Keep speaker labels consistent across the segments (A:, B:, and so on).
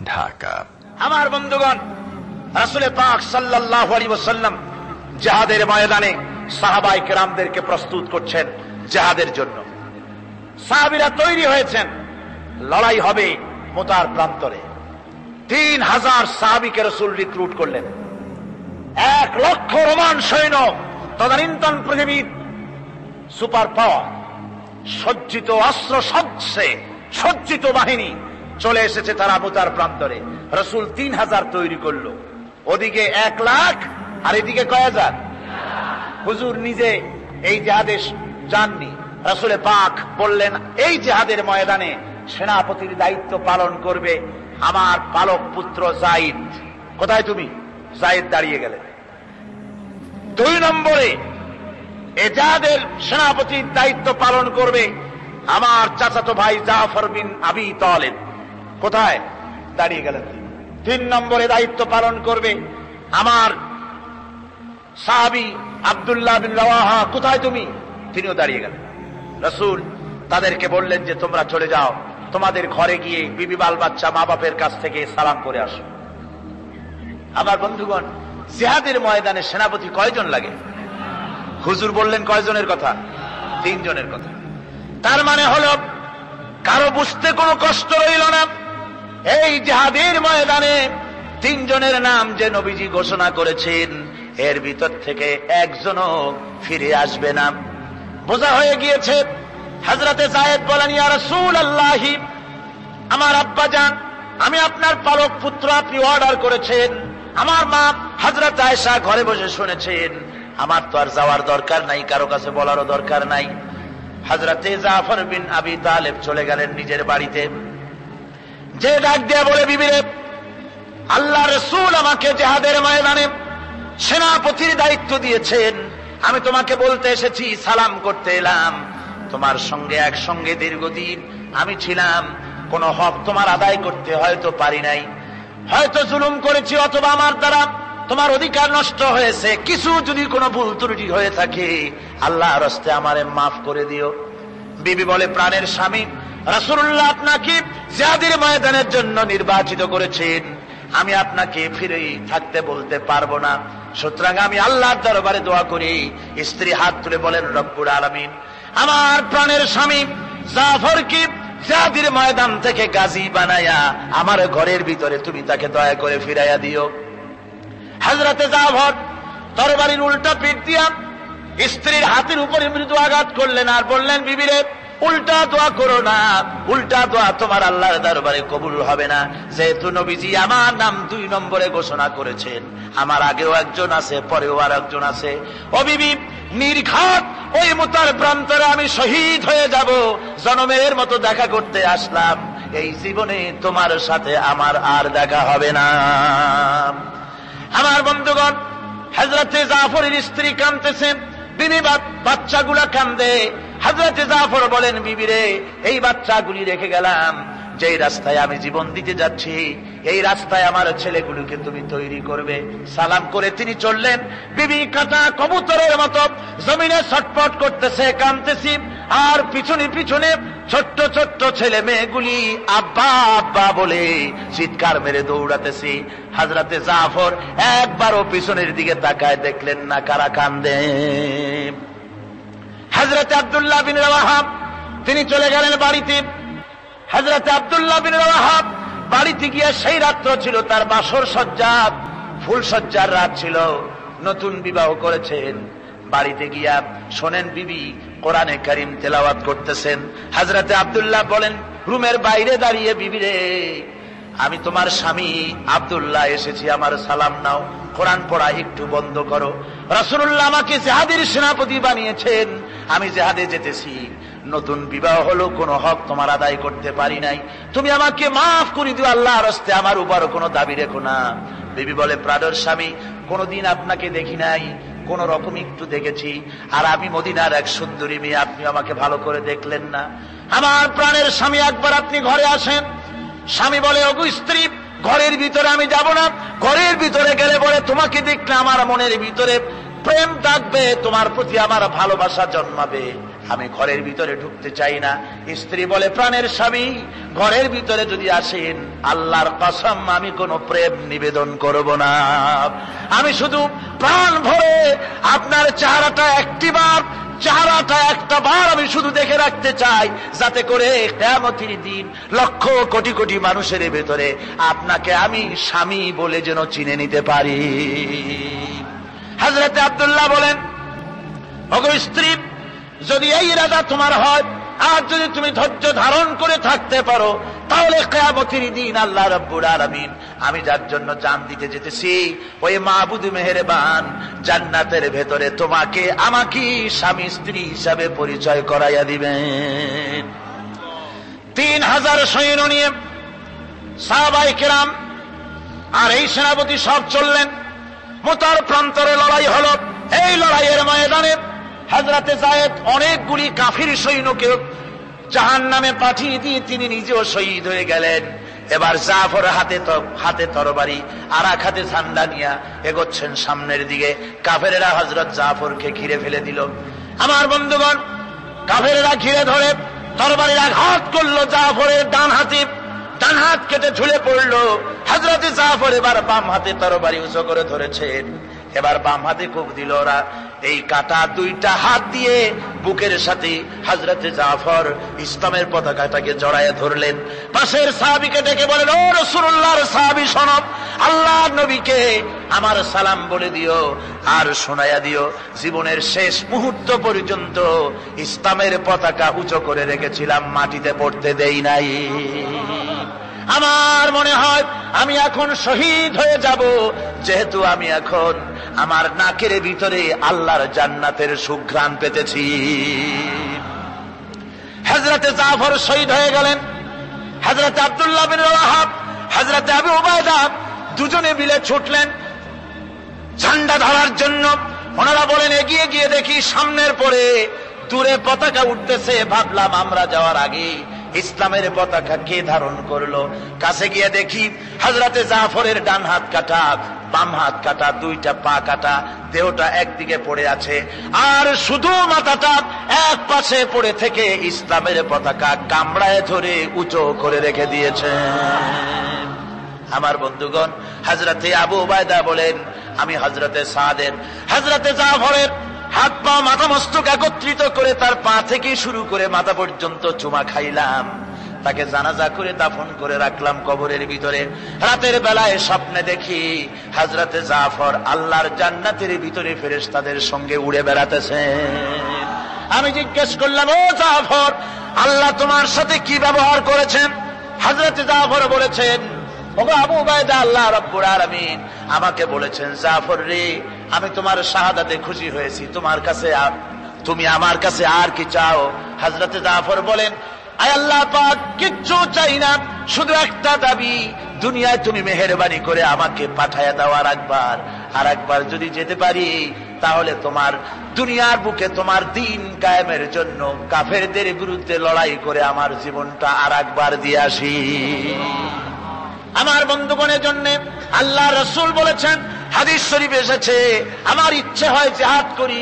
A: ঢাকা।
B: আমার বন্ধুগণ, রাসূল পাক সাল্লাল্লাহু আলাইহি ওয়াসাল্লাম জিহাদের ময়দানে সাহাবায়ে কেরামদেরকে প্রস্তুত করছেন জিহাদের জন্য। সাহাবীরা তৈরি হয়েছেন, লড়াই হবে মুতার প্রান্তরে। 3000 সাহাবীকে রাসূল রিক্রুট করলেন। 1 লক্ষ রোমান সৈন্য, তদানীন্তন পৃথিবীর সুপার পাওয়ার, সজ্জিত অস্ত্র সজ্জিত বাহিনী চলে এসেছে তারা মুতার প্রান্তরে। রাসূল 3000 তৈরি করলো, ওদিকে 1 লাখ আর এদিকে কয় হাজার। হুজুর নিজে এই জিহাদে যাননি। রাসূল পাক বললেন, এই জিহাদের ময়দানে সেনাপতির দায়িত্ব পালন করবে আমার পালক পুত্র যায়েদ। কোথায় তুমি? যায়েদ দাঁড়িয়ে গেলেন। 2 নম্বরে এই জিহাদের সেনাপতির দায়িত্ব পালন করবে আমার চাচাতো ভাই জাফর বিন আবি তালেব। কোথায়? দাঁড়িয়ে গেলেন। 3 নম্বরে দায়িত্ব পালন করবে আমার সাহাবী আব্দুল্লাহ বিন রাওয়াহা। কোথায় তুমি? তিনিও দাঁড়িয়ে গেলেন। রাসূল তাদেরকে বললেন যে তোমরা চলে যাও, তোমাদের ঘরে গিয়ে বিবি বাল বাচ্চা মা বাপের কাছ থেকে সালাম করে আসো। আমার বন্ধুগণ, জিহাদের ময়দানে সেনাপতি কয়জন লাগে? হুজুর বললেন কয়জনের কথা? 3 জনের কথা। তার মানে হলো কারো বুঝতে কোনো কষ্ট রইল না, এই জিহাদের ময়দানে 3 জনের নাম যে নবীজি ঘোষণা করেছেন, এর ভিতর থেকে একজনও ফিরে আসবে না। বোঝা হয়ে গিয়েছে। হযরতে যায়েদ বলেন, ইয়া রাসূলুল্লাহ, আমার আব্বা জান, আমি আপনার পালক পুত্র, আপনি অর্ডার করেছেন। আমার মা হযরত আয়েশা ঘরে বসে শুনেছেন। আমার তো আর যাওয়ার দরকার নাই, কারো কাছে বলারও দরকার নাই। হযরতে জাফর বিন আবি তালেব চলে গেলেন নিজের বাড়িতে। যে ডাক দিয়ে বলে, বিবিরে, আল্লাহ রাসূল আমাকে জিহাদের ময়দানে সেনাপতির দায়িত্ব দিয়েছেন। আমি তোমাকে বলতে এসেছি, সালাম করতে এলাম। তোমার সঙ্গে একসঙ্গে দীর্ঘদিন আমি ছিলাম, কোন হক তোমার আদায় করতে হয়তো পারি নাই, হয়তো জুলুম করেছি, অথবা আমার দ্বারা তোমার অধিকার নষ্ট হয়েছে। কিছু যদি কোনো ভুল ত্রুটি হয়ে থাকে, আল্লাহর হস্তে আমারে মাফ করে দিও। বিবি বলে, প্রাণের স্বামী, রাসূলুল্লাহ আপনাকে জিহাদের ময়দানের জন্য নির্বাচিত করেছেন, আমি আপনাকে ফিরে থাকতে বলতে পারবো না। সুতরাং আমি আল্লাহর দরবারে দোয়া করি। স্ত্রী হাত তুলে বলেন, রব্বুল আলামিন, আমার প্রাণের স্বামী জাফরকে জিহাদের ময়দান থেকে গাজী বানায়া আমার ঘরের ভিতরে তুমি তাকে দয়া করে ফিরাইয়া দিও। হযরতে জাফর তরবারির উল্টা পিঠ দিয়া স্ত্রীর হাতের উপরে মৃদু আঘাত করলেন আর বললেন, বিবিরে, উল্টা দোয়া করো না, উল্টা দোয়া তোমার আল্লাহর দরবারে কবুল হবে না। যেহেতু নবীজি আমার নাম 2 নম্বরে ঘোষণা করেছেন, আমার আগেও একজন আছে, পরেও আর একজন আছে। ও বিবি, নির্ঘাত ওই মুতার প্রান্তরে আমি শহীদ হয়ে যাব। জনমের মতো দেখা করতে আসলাম, এই জীবনে তোমার সাথে আমার আর দেখা হবে না। আমার বন্ধুগণ, হযরতে জাফরের স্ত্রী কাঁদতেছেন, বিবি বাচ্চাগুলা কান্দে। হযরতে জাফর বলেন, বিবিরে, এই বাচ্চাগুলি রেখে গেলাম, যেই রাস্তায় আমি জীবন দিতে যাচ্ছি, এই রাস্তায় আমার ছেলেগুলোকে তুমি তৈরি করবে। সালাম করে তিনি চললেন। বিবি কাটা কবুতরের মতো জমিনে ছটফট করতেছে, কাঁদতেছি, আর পিছনে পিছনে ছোট্ট ছোট্ট ছেলে মেয়েগুলি আব্বা আব্বা বলে চিৎকার মেরে দৌড়াতেছি। হযরতে জাফর একবারও পিছনের দিকে তাকায় দেখলেন না কারা কান্দে। হযরতে আব্দুল্লাহ বিন রাওয়াহা তিনি চলে গেলেন বাড়িতে। হযরতে আব্দুল্লাহ বিন রাওয়াহা বাড়িতে গিয়ে, সেই রাত্র ছিল তার বাসর সজ্জা, ফুল সজ্জার রাত ছিল, নতুন বিবাহ করেছেন। বাড়িতে গিয়া শোনেন বিবি কোরআনে কারীম তেলাওয়াত করতেছেন। হযরতে আব্দুল্লাহ বলেন, রুমের বাইরে দাঁড়িয়ে, বিবিরে, আমি তোমার স্বামী আব্দুল্লাহ এসেছি, আমার সালাম নাও, কোরআন পড়া একটু বন্ধ করো। রাসূলুল্লাহ আমাকে জিহাদের সেনাপতি বানিয়েছেন, আমি জিহাদে যেতেছি। নতুন বিবাহ হলো, কোনো হক তোমার আদায় করতে পারি নাই, তুমি আমাকে মাফ করে দিও, আল্লাহর হস্তে আমার উপর কোনো দাবি রেখো না। বিবি বলে, প্রাণের স্বামী, কোনদিন আপনাকে দেখি নাই, কোন রকম একটু দেখেছি, আর আমি মদিনার এক সুন্দরী মেয়ে, আপনি আমাকে ভালো করে দেখলেন না। আমার প্রাণের স্বামী, একবার আপনি ঘরে আসেন। স্বামী বলে, ওগো স্ত্রী, ঘরের ভিতরে আমি যাব না, ঘরের ভিতরে গেলে বলে তোমাকে দেখলে আমার মনের ভিতরে প্রেম থাকবে, তোমার প্রতি আমার ভালোবাসা জন্মাবে, আমি ঘরের ভিতরে ঢুকতে চাই না। স্ত্রী বলে, প্রাণের স্বামী ঘরের ভিতরে যদি আসেন, আল্লাহর কসম আমি কোনো প্রেম নিবেদন করব না, আমি শুধু প্রাণ ভরে আপনার চেহারাটা একটা বার আমি শুধু দেখে রাখতে চাই, যাতে করে কিয়ামতের দিন লক্ষ কোটি কোটি মানুষের ভেতরে আপনাকে আমি স্বামী বলে যেন চিনে নিতে পারি। হযরত আব্দুল্লাহ বলেন, ওগো স্ত্রী, যদি এই ইরাদা তোমার হয় আর যদি তুমি ধৈর্য ধারণ করে থাকতে পারো, তাহলে কিয়ামতের দিন আল্লাহ রাব্বুল আলামিন আমি যার জন্য জান দিতে যেতেছি, ওই মাবুদ মেহেরবান জান্নাতের ভেতরে তোমাকে আমাকে স্বামী স্ত্রী হিসাবে পরিচয় করাইয়া দিবেন। 3000 সৈন্য নিয়ে সাহাবায়ে কেরাম আর এই সেনাপতি সব চললেন। মুতার প্রান্তরে লড়াই হলো। এই লড়াইয়ের ময়দানে হযরতে যায়েদ অনেকগুলি কাফির সৈন্যকে জাহান্নামে পাঠিয়ে দিয়ে তিনি নিজেও শহীদ হয়ে গেলেন। এবার জাফর হাতে তরবারি আর এক হাতে ঝান্ডা নিয়ে এগোচ্ছেন সামনের দিকে। কাফেরেরা হযরত জাফরকে ঘিরে ফেলে দিল। আমার বন্ধুগণ, কাফেরেরা ঘিরে ধরে তরবারির আঘাত করলো জাফরের ডান হাত কেটে ঝুলে পড়লো। হযরত জাফর এবার বাম হাতে তরবারি উঁচু করে ধরেছেন, এবার বাম হাতে কোপ দিল ওরা। এই কাটা দুইটা হাত দিয়ে বুকের সাথে হযরত জাফর ইসলামের পতাকাটাকে জড়ায় ধরলেন। পাশের সাহাবীকে ডেকে বলেন, ও রাসূলুল্লাহর সাহাবী শোনো, আল্লাহর নবীকে আমার সালাম বলে দিও আর শোনায়া দিও, জীবনের শেষ মুহূর্ত পর্যন্ত ইসলামের পতাকা উঁচু করে রেখেছিলাম, মাটিতে পড়তে দেই নাই। আমার মনে হয় আমি এখন শহীদ হয়ে যাব, যেহেতু আমি এখন আমার নাকের ভিতরে আল্লাহর জান্নাতের সুঘ্রাণ পেতেছি। হযরতে জাফর শহীদ হয়ে গেলেন। হযরত আব্দুল্লাহ বিন রাওয়াহা, হযরত আবু উবায়দা দুজনে মিলে ছুটলেন ঝান্ডা ধরার জন্য। ওনারা বলেন, এগিয়ে গিয়ে দেখি সামনের পরে দূরে পতাকা উঠতেছে। ভাবলাম আমরা যাওয়ার আগে ইসলামের পতাকা কে ধারণ করলো। কাছে গিয়ে দেখি হযরতে জাফরের ডান হাত কাটা, বাম হাত কাটা, দুইটা পা কাটা, দেহটা একদিকে পড়ে আছে আর শুধু মাথাটা এক পাশে পড়ে থেকে ইসলামের পতাকা কামড়ায় ধরে উঁচু করে রেখে দিয়েছে। আমার বন্ধুগণ, হযরতে আবু উবায়দা বলেন, আমি হযরতে সাদের, হযরতে জাফরের হাত পা মাথা মস্তক একত্রিত করে তার পা থেকে শুরু করে মাথা পর্যন্ত চুমা খাইলাম। তাকে জানাজা করে দাফন করে রাখলাম কবরের ভিতরে। রাতের বেলায় স্বপ্নে দেখি হযরতে জাফর আল্লাহর জান্নাতের ভিতরে ফেরেশতাদের সঙ্গে উড়ে বেড়াতেছেন। আমি জিজ্ঞেস করলাম, ও জাফর, আল্লাহ তোমার সাথে কি ব্যবহার করেছেন? হযরতে জাফর বলেছেন, ওগো আবু উবায়দা, আল্লাহ রাব্বুল আলামিন আমাকে বলেছেন, জাফর রে, আমি তোমার শাহাদাতে খুশি হয়েছি, তুমি আমার কাছে আর কি চাও? হযরতে জাফর বলেন, আয় আল্লাহ পাক, কিচ্ছু চাই না, শুধু একটা দাবি, দুনিয়ায় তুমি মেহেরবানি করে আমাকে পাঠায়া দাও আর একবার যদি যেতে পারি, তাহলে তোমার দুনিয়ার বুকে তোমার দ্বীন কায়েমের জন্য কাফেরদের বিরুদ্ধে লড়াই করে আমার জীবনটা আর একবার দিয়ে আসি। আমার বন্ধুগণের জন্য আল্লাহ রাসূল বলেছেন, হাদিস শরীফে এসেছে, আমার ইচ্ছে হয় জিহাদ করি,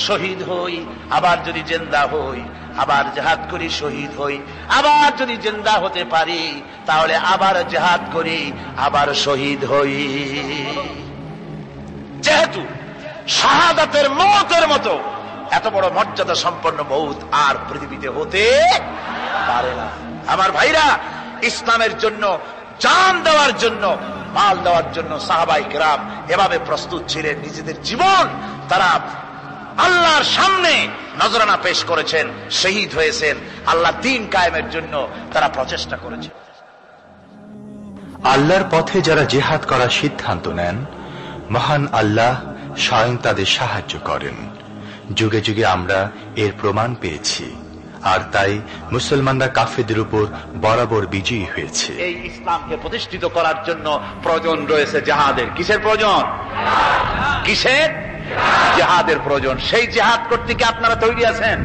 B: শহীদ হই, আবার যদি জিন্দা হই, আবার জিহাদ করি, শহীদ হই, আবার যদি জিন্দা হতে পারি তাহলে আবার জিহাদ করি, আবার শহীদ হই। যেহেতু শাহাদাতের মওতের মতো এত বড় মর্যাদা সম্পন্ন মওত আর পৃথিবীতে হতে পারে না। আমার ভাইরা, ইসলামের জন্য জান দেওয়ার জন্য, মাল দেওয়ার জন্য সাহাবায়ে কেরাম এভাবে প্রস্তুত ছিলেন। নিজেদের জীবন তারা আল্লাহর সামনে নজরানা পেশ করেছেন, শহীদ হয়েছেন, আল্লাহ দ্বীন কায়েমের জন্য তারা প্রচেষ্টা করেছেন।
A: আল্লাহর পথে যারা জিহাদ করার সিদ্ধান্ত নেন, মহান আল্লাহ স্বয়ং তাদের সাহায্য করেন। যুগে যুগে আমরা এর প্রমাণ পেয়েছি, আর তাই মুসলমানরা কাফেরদের উপর বরাবর বিজয়ী হয়েছে।
B: এই ইসলামকে প্রতিষ্ঠিত করার জন্য প্রয়োজন রয়েছে জিহাদের। কিসের প্রয়োজন? কিসের? জিহাদের প্রয়োজন। সেই জিহাদ করতে কি আপনারা তৈরি আছেন?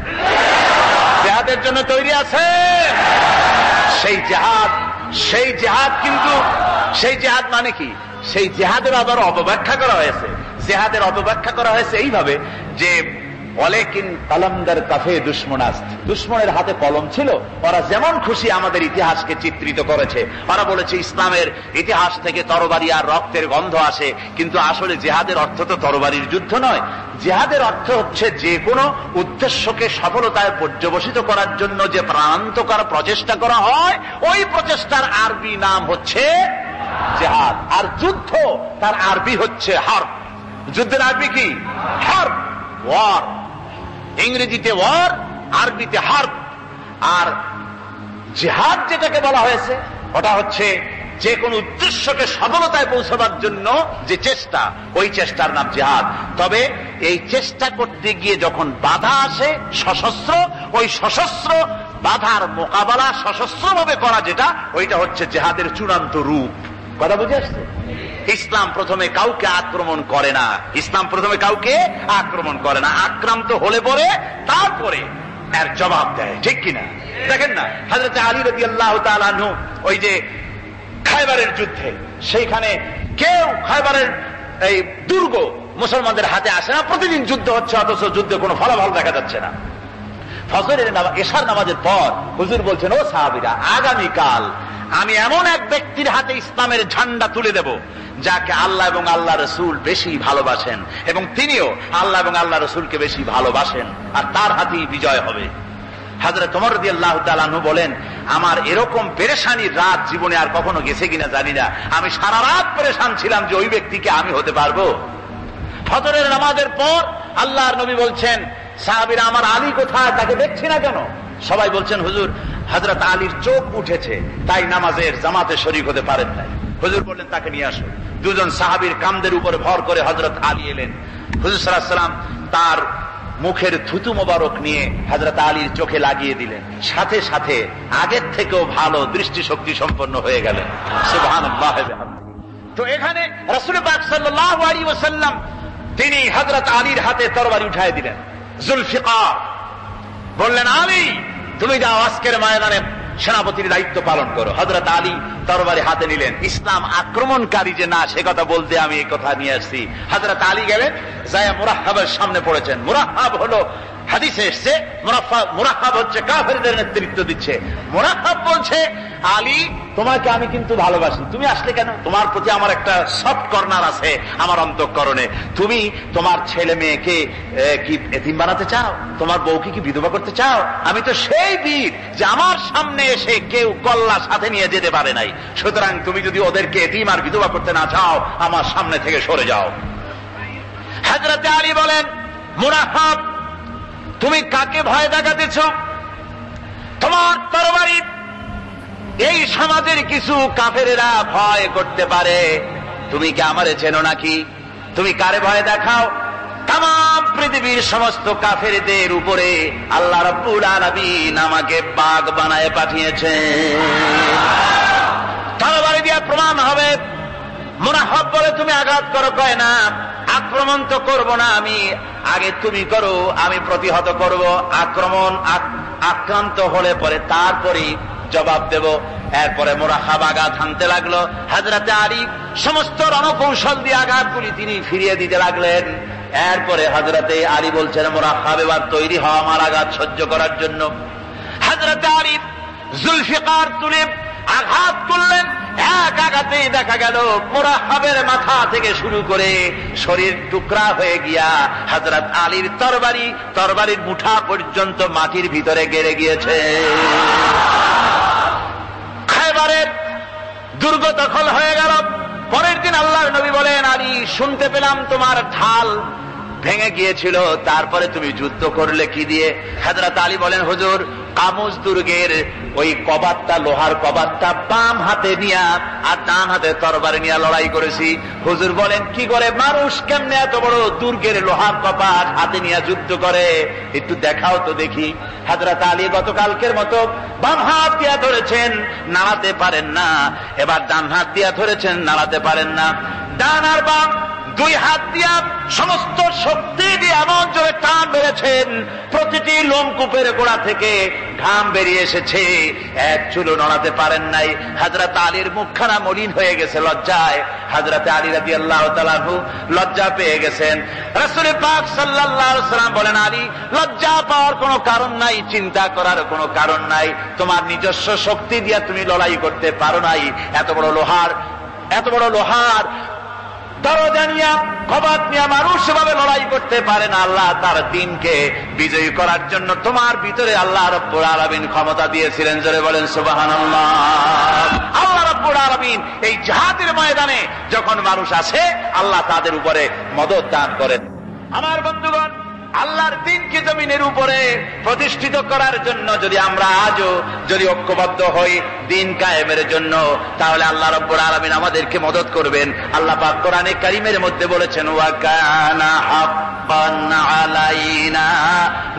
B: জিহাদের জন্য তৈরি আছেন? সেই জিহাদ কিন্তু সেই জিহাদ মানে কি? সেই জিহাদের আবার অপব্যাখ্যা করা হয়েছে। জিহাদের অপব্যাখ্যা করা হয়েছে এইভাবে যে ওয়ালাকিন কলমদার কাফে দুশমনাস্ত, দুশমনের হাতে কলম ছিল, ওরা যেমন খুশি আমাদের ইতিহাসকে চিত্রিত করেছে। ওরা বলেছে ইসলামের ইতিহাস থেকে তরবারি আর রক্তের গন্ধ আসে, কিন্তু আসলে জিহাদের অর্থ তো তরবারির যুদ্ধ নয়। জিহাদের অর্থ হচ্ছে যে কোনো উদ্দেশ্যকে সফলতায় পর্যবসিত করার জন্য যে প্রাণান্তকর প্রচেষ্টা করা হয়, ওই প্রচেষ্টার আরবি নাম হচ্ছে জিহাদ। আর যুদ্ধ তার আরবি হচ্ছে হার্ব। যুদ্ধের আরবি কি? হার্ব, ওয়ার। ইংরেজিতে ওয়ার, আরবিতে হার্ব। আর জিহাদ যেটাকে বলা হয়েছে ওটা হচ্ছে যে কোন উদ্দেশ্যকে সফলতায় পৌঁছাবার জন্য যে চেষ্টা, ওই চেষ্টার নাম জিহাদ। তবে এই চেষ্টা করতে গিয়ে যখন বাধা আসে সশস্ত্র, ওই সশস্ত্র বাধার মোকাবেলা সশস্ত্রভাবে করা যেটা, ওইটা হচ্ছে জিহাদের চূড়ান্ত রূপ। কথা বুঝে আসছে? ইসলাম প্রথমে কাউকে আক্রমণ করে না, ইসলাম প্রথমে কাউকে আক্রমণ করে না, আক্রান্ত হলে পরে তারপরে এর জবাব দেয়, ঠিক কিনা? দেখেন না, হযরত আলী রাদিয়াল্লাহু তাআলা আনহু ওই যে খায়বারের যুদ্ধে, সেইখানে কেউ খায়বারের এই দুর্গ মুসলমানদের হাতে আসে না, প্রতিদিন যুদ্ধ হচ্ছে, অথচ যুদ্ধে কোনো ফলাফল দেখা যাচ্ছে না। ফজরের এশার নামাজের পর হুজুর বলছেন, ও সাহাবীরা, আগামীকাল আমি এমন এক ব্যক্তির হাতে ইসলামের ঝান্ডা তুলে দেব যাকে আল্লাহ এবং আল্লাহ রসুল বেশি ভালোবাসেন, এবং তিনিও আল্লাহ এবং আল্লাহ রসুলকে বেশি ভালোবাসেন, আর তার হাতেই বিজয় হবে। হযরত ওমর রাদিয়াল্লাহু তাআলা আনহু বলেন, আমার এরকম পেরেশানির রাত জীবনে আর কখনো গেছে কিনা জানি না, আমি সারা রাত পেরেশান ছিলাম যে ওই ব্যক্তিকে আমি হতে পারবো। ফজরের নামাজের পর আল্লাহর নবী বলছেন, সাহাবীরা, আমার আলী কোথায়, তাকে দেখছি না কেন? সবাই বলছেন, হুজুর, হযরত আলীর চোখ উঠেছে, তাই নামাজের জামাতে শরীক হতে পারেন নাই। হুজুর বললেন, তাকে নিয়ে আসো। দুজন সাহাবীর কাঁধের উপরে ভর করে হযরত আলী এলেন। হুজুর সাল্লাল্লাহু আলাইহি ওয়াসাল্লাম তার মুখের থুতু মোবারক নিয়ে হযরত আলীর চোখে লাগিয়ে দিলেন, সাথে সাথে আগের থেকেও ভালো দৃষ্টিশক্তি সম্পন্ন হয়ে গেলেন। সুবহানাল্লাহ। তো এখানে রাসূল পাক সাল্লাল্লাহু আলাইহি ওয়াসাল্লাম তিনি হযরত আলীর হাতে তরবারি উঠায় দিলেন, জুলফিকার। বললেন, আলী, তুমি যাও আজকের ময়দানে সেনাপতির দায়িত্ব পালন করো। হযরত আলী তরবারি হাতে নিলেন। ইসলাম আক্রমণকারী যে না, সে কথা বলতে আমি এই কথা নিয়ে আসছি। হযরত আলী গেলেন, যায় মুরাহহাবের সামনে পড়েছেন। মুরাহহাব হলো, হাদিসে এসেছে, মুরাহহাব হচ্ছে কাফেরদের নেতৃত্ব দিচ্ছে। মুরাহহাব বলছে, আলী, তোমাকে আমি কিন্তু ভালোবাসি, তুমি আসলে কেন? তোমার প্রতি আমার একটা সফট কর্নার আছে আমার অন্তঃকরণে। তুমি তোমার ছেলে মেয়েকে কি এতিম বানাতে চাও? তোমার বউকে কি বিধবা করতে চাও? আমি তো সেই বীর যে আমার সামনে এসে কেউ কল্লা সাথে নিয়ে যেতে পারে নাই। সুতরাং তুমি যদি ওদেরকে এতিম আর বিধবা করতে না চাও, আমার সামনে থেকে সরে যাও। হযরত আলী বলেন, মুরাহহাব, তুমি কাকে ভয় দেখাতেছ? তোমার তরবারি এই সমাজের কিছু কাফেরেরা ভয় করতে পারে, তুমি কি আমারে চেনো নাকি? তুমি কারে ভয় দেখাও? তামাম পৃথিবীর সমস্ত কাফেরদের উপরে আল্লাহ রাব্বুল আলামিন আমাকে বাগ বানায় পাঠিয়েছেন। তরবারি দিয়ে প্রমাণ হবে। মুরাহহাব বলে, তুমি আঘাত করো। কয় না, আক্রমণ তো করব না আমি, আগে তুমি করো, আমি প্রতিহত করব। আক্রান্ত হলে পরে তারপরে জবাব দেব। এরপরে মুরাহহাব আঘাত হানতে লাগলো। হযরত আলী সমস্ত রণকৌশল দিয়ে আঘাতগুলি তিনি ফিরিয়ে দিতে লাগলেন। এরপরে হযরত আলী বলছেন, মুরাহহাব, এবার তৈরি হও আমার আঘাত সহ্য করার জন্য। হযরত আলী জুলফিকার তুলে আঘাত করলেন। এক আঘাতেই দেখা গেল মুরাহহাবের মাথা থেকে শুরু করে শরীর টুকরা হয়ে গিয়া হযরত আলীর তরবারির মুঠা পর্যন্ত মাটির ভিতরে গেড়ে গিয়েছে। খায়বারের দুর্গ দখল হয়ে গেল। পরের দিন আল্লাহর নবী বলেন, আলী, শুনতে পেলাম তোমার ঢাল ভেঙে গিয়েছিল, তারপরে তুমি যুদ্ধ করলে কি দিয়ে? হযরত আলী বলেন, হুজুর, কামুজ দুর্গের ওই কবাটটা, লোহার কবাটটা বাম হাতে নিয়া আর ডান হাতে তরবারি নিয়ে লড়াই করেছি। হুজুর বলেন, কি করে? মানুষ কেমনে এত বড় দুর্গের লোহার কপাট হাতে নিয়ে যুদ্ধ করে? একটু দেখাও তো দেখি। হযরত আলী গতকালকের মতো বাম হাত দিয়া ধরেছেন, নাড়াতে পারেন না। এবার ডান হাত দিয়া ধরেছেন, নাড়াতে পারেন না। ডান আর বাম দুই হাত দিয়া সমস্ত শক্তি দিয়ে এমন জোরে টান মেরেছেন, প্রতিটি লোমকূপের গোড়া থেকে ঘাম বেরিয়ে এসেছে, এক চুলও নড়াতে পারেন নাই। হযরত আলীর মুখখানা মলিন হয়ে গেছে লজ্জায়। হযরত আলী রাদিয়াল্লাহু তাআলা আনহু লজ্জা পেয়ে গেছেন। রাসূল পাক সাল্লাল্লাহু আলাইহি ওয়াসাল্লাম বলেন, আলী, লজ্জা পাওয়ার কোনো কারণ নাই, চিন্তা করার কোনো কারণ নাই। তোমার নিজস্ব শক্তি দিয়ে তুমি লড়াই করতে পারো নাই। এত বড় লোহার দরজা নিয়ে, কবাত নিয়ে মানুষ সেভাবে লড়াই করতে পারে না। আল্লাহ তার দ্বীনকে বিজয়ী করার জন্য তোমার ভিতরে আল্লাহ রাব্বুল আলামিন ক্ষমতা দিয়েছিলেন। জোরে বলেন সুবহানাল্লাহ। আল্লাহ রাব্বুল আলামিন এই জিহাদের ময়দানে যখন মানুষ আসে, আল্লাহ তাদের উপরে মদদ দান করেন। আমার বন্ধুগণ, আল্লাহর দ্বীনকে জমিনের উপরে প্রতিষ্ঠিত করার জন্য যদি আমরা আজও যদি ঐক্যবদ্ধ হই দ্বীন কায়েমের জন্য, তাহলে আল্লাহ রাব্বুল আলামিন আমাদেরকে মদদ করবেন। আল্লাহ পাক কোরআনে কারীমের মধ্যে বলেছেন, ওয়া কানা হাক্কান আলাইনা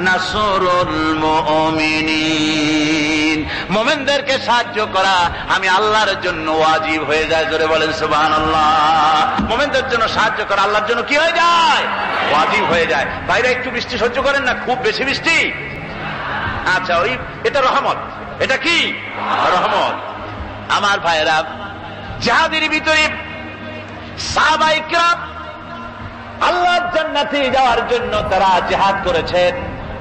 B: নাসরুল মুমিনিন। মুমিনদেরকে সাহায্য করা আমি আল্লাহর জন্য ওয়াজিব হয়ে যায়। জোরে বলেন সুবহানাল্লাহ। মুমিনদের জন্য সাহায্য করা আল্লাহর জন্য কি হয়ে যায়? ওয়াজিব হয়ে যায়। বাইরে একটু বৃষ্টি সহ্য করেন না, খুব বেশি বৃষ্টি? আচ্ছা, এটা রহমত। এটা কি রহমত? আমার ভাইরা, জিহাদের ভিতরে সাহাবায়ে কিরাম আল্লাহর জান্নাতে যাওয়ার জন্য তারা জিহাদ করেছেন।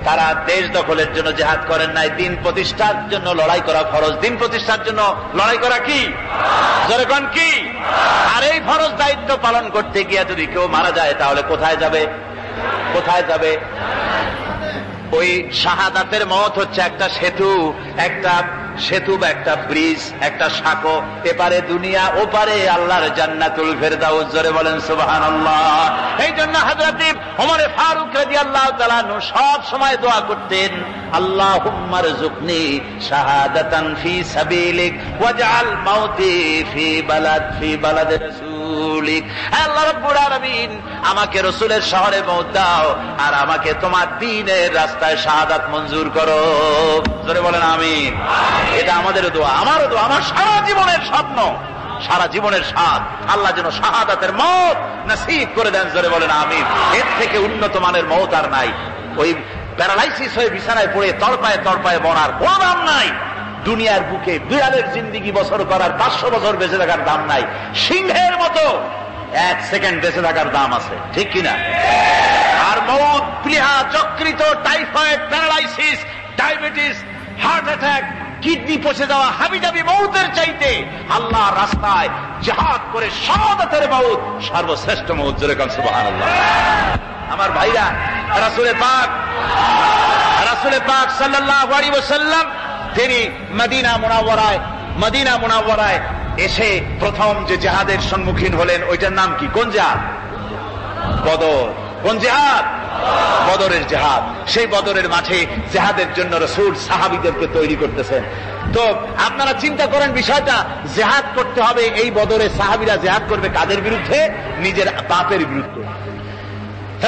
B: তারা দেশ দখলের জন্য জিহাদ করেন নাই, দিন প্রতিষ্ঠার জন্য লড়াই করা ফরজ। দিন প্রতিষ্ঠার জন্য লড়াই করা কি? জোরে কোন কি? আর এই ফরজ দায়িত্ব পালন করতে গিয়ে যদি কেউ মারা যায়, তাহলে কোথায় যাবে? কোথায় যাবে? ওই শাহাদাতের মওত হচ্ছে একটা সেতু, বা একটা ব্রিজ, একটা সাঁকো। এপারে দুনিয়া, ওপারে আল্লাহর জান্নাতুল ফেরদাউস। জোরে বলেন সুবহানাল্লাহ। এই জন্য হযরত ওমর ফারুক রাদিয়াল্লাহু তাআলা আনহু সব সময় দোয়া করতেন, আল্লাহুম্মা রযুকনি শাহাদাতান ফি সাবিলিক ওয়াজআল মাউতি ফি বালাদ রাসূলিক। আল্লাহ রাব্বুল আলামিন, আমাকে রাসূলের শহরে মওত দাও, আর আমাকে তোমার দ্বীনের রাস্তায় শাহাদাত মঞ্জুর করো। জোরে বলেন আমিন। এটা আমাদের দোয়া, আমারও দোয়া, আমার সারা জীবনের স্বপ্ন, সারা জীবনের স্বাদ, আল্লাহ যেন শাহাদাতের মওত নসিব করে দেন। জোরে বলেন আমিন। এর থেকে উন্নত মানের মওত আর নাই। ওই প্যারালাইসিস হয়ে বিছানায় পড়ে তড়পায় মরার কোনো দাম নাই। দুনিয়ার বুকে বিড়ালের জিন্দিগি বছর করার 500 বছর বেঁচে থাকার দাম নাই। সিংহের মতো 1 সেকেন্ড বেঁচে থাকার দাম আছে, ঠিক কিনা? আর মওত, প্লীহা, যকৃত, typhoid, paralysis, diabetes, heart attack, kidney পচে যাওয়া, হাবিজাবি মওতের চাইতে আল্লাহর রাস্তায় জিহাদ করে শাহাদাতের মওত সর্বশ্রেষ্ঠ মওত। জোরে বলেন সুবহানাল্লাহ। আমার ভাইরা, রাসূল পাক সাল্লাল্লাহু আলাইহি ওয়াসাল্লাম তিনি মদিনা মুনাওয়ারায় এসে প্রথম যে জিহাদের সম্মুখীন হলেন, ওইটার নাম কি? কোন জিহাদ? বদর। কোন জিহাদ? বদরের জিহাদ। সেই বদরের মাঠে জিহাদের জন্য রাসূল সাহাবীদেরকে তৈরি করতেছেন। তো আপনারা চিন্তা করেন বিষয়টা, জিহাদ করতে হবে। এই বদরে সাহাবীরা জিহাদ করবে কাদের বিরুদ্ধে? নিজের বাপের বিরুদ্ধে।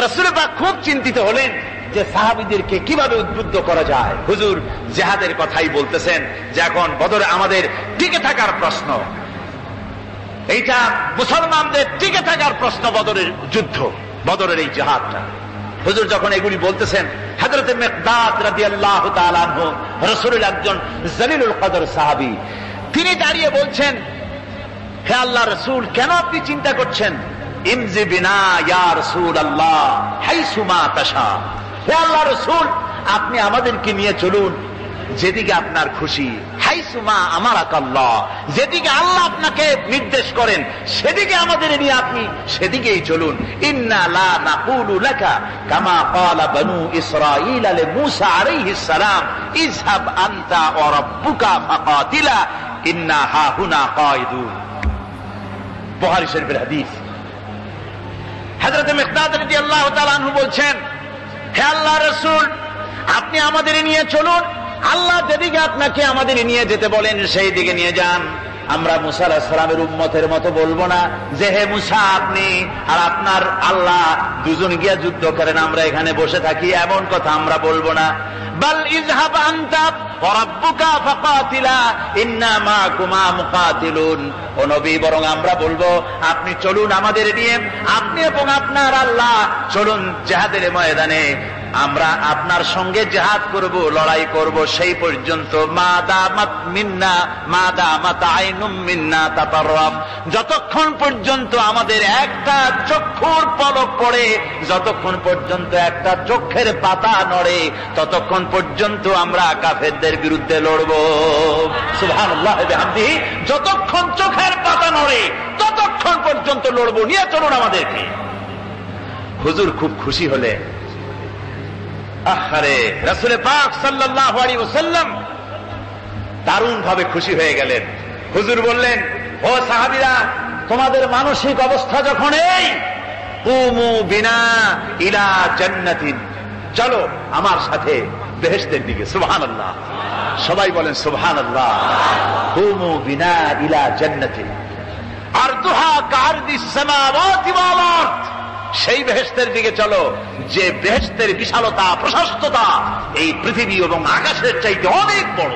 B: রাসূল পাক খুব চিন্তিত হলেন যে সাহাবীদেরকে কিভাবে উদ্বুদ্ধ করা যায়। হুজুর জিহাদের কথাই বলতেছেন যে এখন বদরে আমাদের টিকে থাকার প্রশ্ন, এইটা মুসলমানদের টিকে থাকার প্রশ্ন, বদরের যুদ্ধ, বদরের এই জিহাদটা। হুজুর যখন এগুলি বলতেছেন, হযরত মিকদাদ রাদিয়াল্লাহু তাআলা আনহু, রাসূলের একজন জলিলুল কদর সাহাবী, তিনি দাঁড়িয়ে বলছেন, হে আল্লাহর রাসূল, কেন আপনি চিন্তা করছেন? ইমজি বিনা ইয়া রাসূলুল্লাহ হাইসু মা তাশা। হে আল্লাহর রাসূল, আপনি আমাদেরকে নিয়ে চলুন যেদিকে আপনার খুশি। হাইসুমা আমারাকাল্লাহ, যেদিকে আল্লাহ আপনাকে নির্দেশ করেন সেদিকে আমাদের নিয়ে আপনি সেদিকেই চলুন। ইন্না লা নাকুলু লাকা কামা ক্বালা বনু ইসরাঈল লিমূসা আলাইহিস সালাম ইযহাব আনতা ওয়া রাব্বুকা ফাকাতিলা ইন্না হাহুনা কায়িদুন। বুখারী শরীফের হাদিস। হযরত মিকদাদ রাদিয়াল্লাহু তাআলা আনহু বলছেন, হে আল্লাহর রাসূল, আপনি আমাদের নিয়ে চলুন, আল্লাহ যেদিকে আপনাকে আমাদের নিয়ে যেতে বলেন সেই দিকে নিয়ে যান। আমরা মুসা আলাইহিস সালামের উম্মতের মতো বলবো না যে হে মুসা, আপনি আর আপনার আল্লাহ দুজন গিয়া যুদ্ধ করেন, আমরা এখানে বসে থাকি, এমন কথা আমরা বলবো না। বাল ইযহাব আনতা ওয়া রাব্বুকা ফাকাতিলা ইন্না মাআকুমা মুকাতিলুন। ও নবী, বরং আমরা বলবো আপনি চলুন আমাদের নিয়ে, আপনি এবং আপনার আল্লাহ চলুন জিহাদের ময়দানে, আমরা আপনার সঙ্গে জিহাদ করব, লড়াই করব সেই পর্যন্ত। মা দামাত মিন্না মা দামাত আইনুম মিন্না তাতাররাফ, যতক্ষণ পর্যন্ত আমাদের একটা চক্ষুর পলক পড়ে, যতক্ষণ পর্যন্ত একটা চোখের পাতা নড়ে, ততক্ষণ পর্যন্ত আমরা কাফেরদের বিরুদ্ধে লড়ব। সুবহানাল্লাহ ওয়া বিহামদিহি, যতক্ষণ চোখের পাতা নড়ে ততক্ষণ পর্যন্ত লড়ব, নিয়ে চলুন আমাদেরকে। হুজুর খুব খুশি হলে, আহারে রাসূল পাক সাল্লাল্লাহু আলাইহি ওয়াসাল্লাম দারুণ ভাবে খুশি হয়ে গেলেন। হুজুর বললেন, ও সাহাবীরা, তোমাদের মানসিক অবস্থা যখন এই, কুমু বিনা ইলা জান্নাতিন, চলো আমার সাথে বেহেশতের দিকে। সুবহানাল্লাহ, সবাই বলেন সুবহানাল্লাহ। কুমু বিনা ইলা জান্নাতিন আরদুহা কারদিস সামাওয়াতি ওয়াল আরদ, সেই বেহেশতের দিকে চলো যে বেহেশতের বিশালতা প্রশস্ততা এই পৃথিবী এবং আকাশের চাইতে অনেক বড়,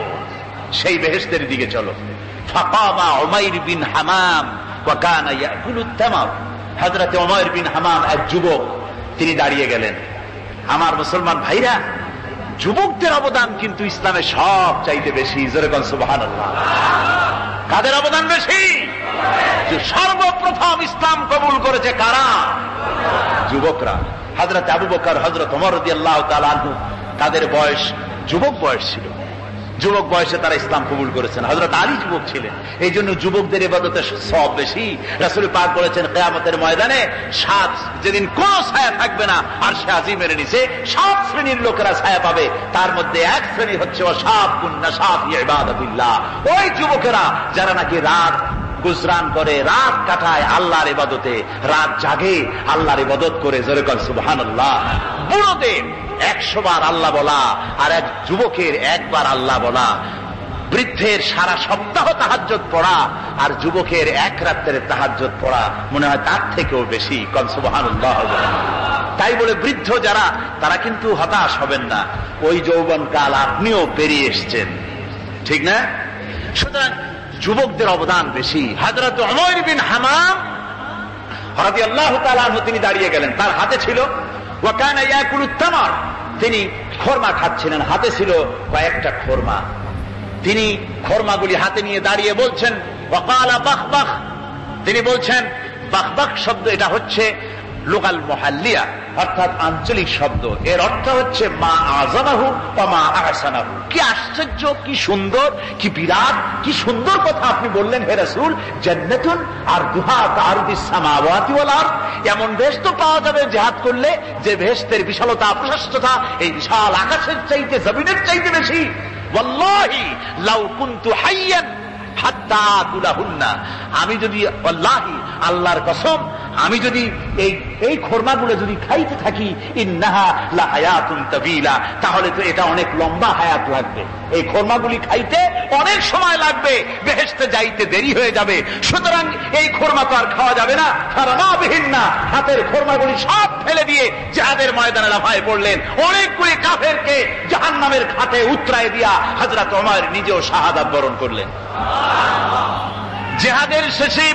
B: সেই বেহেশতের দিকে চলো। ফাকামা উমাইর বিন হামাম ওয়া কানা ইয়াকুলুত তামার, হযরত উমাইর বিন হামাম এক যুবক, তিনি দাঁড়িয়ে গেলেন। আমার মুসলমান ভাইরা, যুবকদের অবদান কিন্তু ইসলামে সব চাইতে বেশি। জোরে বলেন সুবহানাল্লাহ। কাদের অবদান বেশি? যে সর্বপ্রথম ইসলাম কবুল করেছে কারা? যুবকরা। হযরত আবু বকর, হযরত ওমর রাদিয়াল্লাহু তাআলা আনহু, তাদের বয়স যুবক বয়স ছিল, যুবক বয়সে তারা ইসলাম কবুল করেছেন। হযরত আলী যুবক ছিলেন, এই জন্য যুবকদের ইবাদতের সওয়াব বেশি। রাসূল পাক বলেছেন, কিয়ামতের ময়দানে সাত, যেদিন কোন ছায়া থাকবে না আরশে আজিমের নিচে, সাত শ্রেণীর লোকেরা ছায়া পাবে। তার মধ্যে এক শ্রেণী হচ্ছে ওয়াশাবুন নাশা ফি ইবাদাতিল্লাহ, ওই যুবকেরা যারা নাকি রাত গুজরান করে, রাত কাটায় আল্লাহর ইবাদতে, রাত জাগে আল্লাহর ইবাদত করে। জোরে বলেন সুবহানাল্লাহ। বুড়োদের 100 বার আল্লাহ বলা আর এক যুবকের একবার আল্লাহ বলা, বৃদ্ধের সারা সপ্তাহ তাহাজ্জুদ পড়া আর যুবকের এক রাতের তাহাজ্জুদ পড়া মনে হয় তার থেকেও বেশি। কোন সুবহানাল্লাহ। তাই বলে বৃদ্ধ যারা, তারা কিন্তু হতাশ হবেন না, ওই যৌবনকাল আপনিও পেরিয়ে এসছেন, ঠিক না? সুতরাং যুবকদের অবদান বেশি। হযরত উমাইর বিন হামাম রাদিয়াল্লাহু তাআলা আনহু, তিনি দাঁড়িয়ে গেলেন, তার হাতে ছিল ওয়া কানা ইয়াকুলুত তামার, তিনি খরমা খাচ্ছিলেন, হাতে ছিল কয়েকটা খরমা। তিনি খরমাগুলি হাতে নিয়ে দাঁড়িয়ে বলছেন ওয়া ক্বালা বাখবাখ, তিনি বলছেন, বাখবাখ শব্দ এটা হচ্ছে লোকাল মুহাল্লিয়া, অর্থাৎ আঞ্চলিক শব্দ। এর অর্থ হচ্ছে মা আযামাহু ওয়া মা আহসানাহু। কি আশ্চর্য, কি সুন্দর, কি বিরাট, কি সুন্দর কথা আপনি বললেন হে রাসূল। জান্নাতুন আরদুহা কারদিস সামাওয়াতি ওয়াল আরদ, এমন বেহেশত তো পাওয়া যাবে জিহাদ করলে যে বেহেশতের বিশালতা প্রশস্ততা এই বিশাল আকাশের চাইতে, জমিনের চাইতে বেশি। ওয়াল্লাহি লাউ কুনতু হাইয়ান হাত্তা আকুলাহুন্না, আমি যদি, ওয়াল্লাহি আল্লাহর কসম, আমি যদি এই খরমাগুলো যদি খাইতে থাকি, ইন্নাহা লাহায়াতুন তাবিলা, তাহলে তো এটা অনেক লম্বা হায়াত লাগবে। এই খরমাগুলি খাইতে অনেক সময় লাগবে, বেহেশতে যাইতে দেরি হয়ে যাবে। সুতরাং এই খরমা তো আর খাওয়া যাবে না। ফারামাবিহিন্না, হাতের খরমাগুলি সব ফেলে দিয়ে জিহাদের ময়দানে লাফায় পড়লেন। অনেকগুলি কাফেরকে জাহান্নামের খাতে উতরায় দিয়া হযরত ওমর নিজেও শাহাদাত বরণ করলেন। জিহাদের শেষে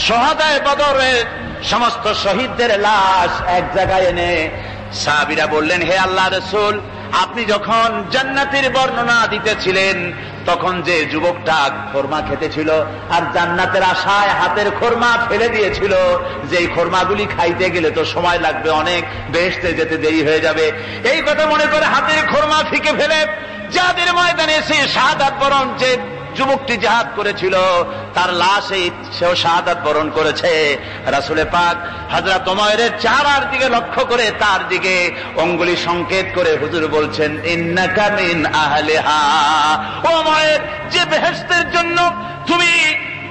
B: শুহাদায়ে বদরের সমস্ত শহীদদের লাশ এক জায়গায় এনে সাহাবীরা বললেন, হে আল্লাহর রাসূল, আপনি যখন জান্নাতের বর্ণনা দিতেছিলেন তখন যে যুবকটা খরমা খেতেছিল আর জান্নাতের আশায় হাতের খরমা ফেলে দিয়েছিল, যে এই খরমাগুলি খাইতে গেলে তো সময় লাগবে অনেক, বেহেশতে যেতে দেরি হয়ে যাবে, এই কথা মনে করে হাতের খরমা ফিকে ফেলে জিহাদের ময়দানে এসে শাহাদাত বরণ, যে যুবকটি জিহাদ করেছিল তার লাশে সেও শাহাদাত বরণ করেছে। রাসূল পাক হযরত ওমরের চেহারার দিকে লক্ষ্য করে তার দিকে অঙ্গুলি সংকেত করে হুজুর বলছেন, ইন্নাকা মিন আহলিহা, ওমর, যে বেহেশতের জন্য তুমি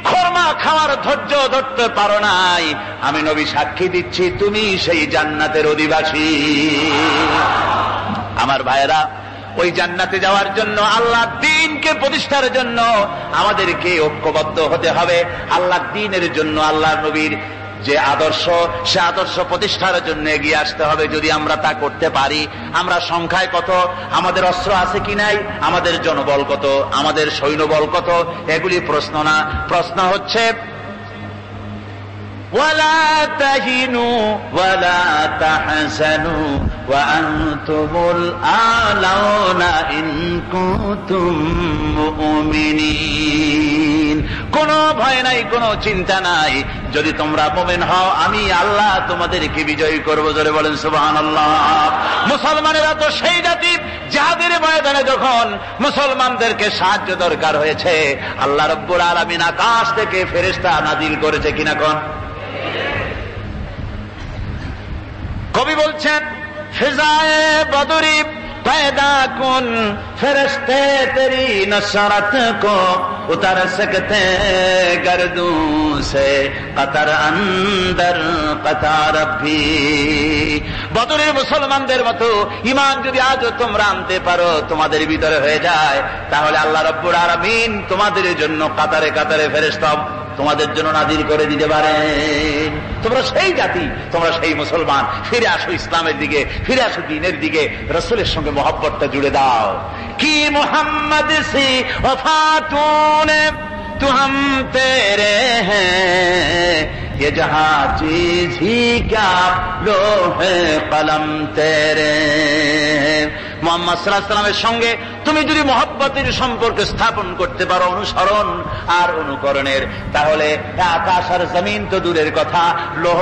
B: খরমা খাওয়ার ধৈর্য ধরতে পারো নাই, আমি নবী সাক্ষী দিচ্ছি তুমি সেই জান্নাতের অধিবাসী। আমার ভাইয়েরা, ওই জান্নাতে যাওয়ার জন্য, আল্লাহ দ্বীনকে প্রতিষ্ঠার জন্য আমাদেরকে ঐক্যবদ্ধ হতে হবে। আল্লাহ দ্বীনের জন্য আল্লাহ নবীর যে আদর্শ, সে আদর্শ প্রতিষ্ঠার জন্য এগিয়ে আসতে হবে। যদি আমরা তা করতে পারি, আমরা সংখ্যায় কত, আমাদের অস্ত্র আছে কি নাই, আমাদের জনবল কত, আমাদের সৈন্যবল কত, এগুলি প্রশ্ন না। প্রশ্ন হচ্ছে ওয়ালা তাহিনু ওয়ালা তাহজানু ওয়া আনতুমুল আ'লাউনা ইন কুনতুম মুমিনিন। কোনো ভয় নাই, কোনো চিন্তা নাই, যদি তোমরা মুমিন হও আমি আল্লাহ তোমাদেরকে বিজয়ী করব। জোরে বলেন সুবহানাল্লাহ। মুসলমানেরা তো সেই জাতি, যাদের ময়দানে যখন মুসলমানদেরকে সাহায্য দরকার হয়েছে, আল্লাহ রাব্বুল আলামিন আকাশ থেকে ফেরেশতা নাজিল করেছে কিনা কোন? কবি বলছেন ফিজায়ে বদরি पैदा कुन फरिश्ते तेरी नसरत को उतर सकते गर्दों से कतर अंदर कतार भी। বদরের মুসলমানদের মতো ঈমান যদি আজও তোমরা আনতে পারো, তোমাদের ভিতরে হয়ে যায়, তাহলে আল্লাহ রাব্বুল আলামিন তোমাদের জন্য কাতারে কাতারে ফেরেশতা তোমাদের জন্য নাজিল করে দিতে পারেন। তোমরা সেই জাতি, তোমরা সেই মুসলমান। ফিরে আসো ইসলামের দিকে, ফিরে আসো দ্বীনের দিকে, রাসূলের সঙ্গে মহব্বতটা জুড়ে দাও। কি মুহাম্মদ সি ওফাতুনে तू हम तेरे हैं, ये जहां चीज ही क्या लोहे कलम तेरे। মুহাম্মদ সাল্লাল্লাহু আলাইহি ওয়াসাল্লামের সঙ্গে তুমি যদি মহব্বতের সম্পর্ক স্থাপন করতে পারো, অনুসরণ আর অনুকরণের, তাহলে আকাশ আর জমিন তো দূরের কথা, লোহ